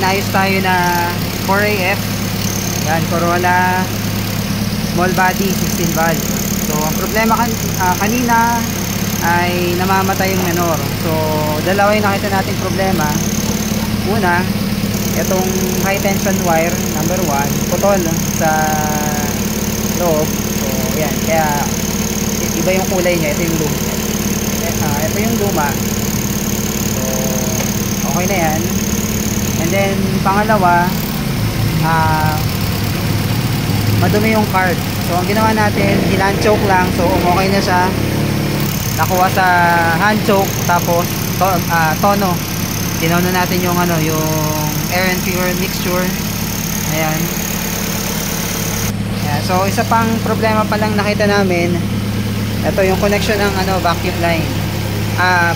inayos tayo na 4AF. Yan, Corolla small body 16 valve. So ang problema kanina ay namamatay yung menor. So dalawa yung nakita nating problema. Una, itong high tension wire number 1 putol sa loob. So yan, kaya iba yung kulay niya. Ito yung luma. Ito yung luma. So okay na yan. And then pangalawa, madumi yung card. So ang ginawa natin, hand choke lang. So okay na siya. Nakuha sa hand choke, tapos tono. Tinono natin yung yung air and fuel mixture. Ayan. Ayan. So isa pang problema pa lang nakita namin, ito yung connection ng vacuum line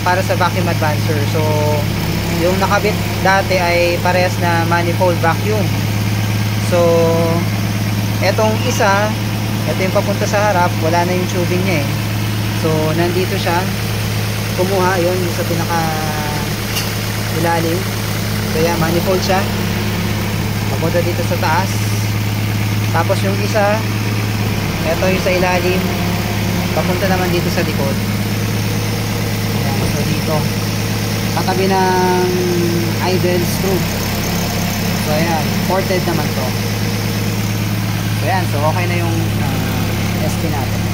para sa vacuum advancer. So yung nakabit dati ay parehas na manifold vacuum. So etong isa, ito yung papunta sa harap, wala na yung tubing niya eh. So nandito siya, kumuha yun sa pinaka ilalim. So yan, manifold siya, papunta dito sa taas. Tapos yung isa, ito yung sa ilalim, papunta naman dito sa likod. Ayan, so dito katabi ng idle screw. So ayan, ported naman to. So ayan, so okay na yung SP natin.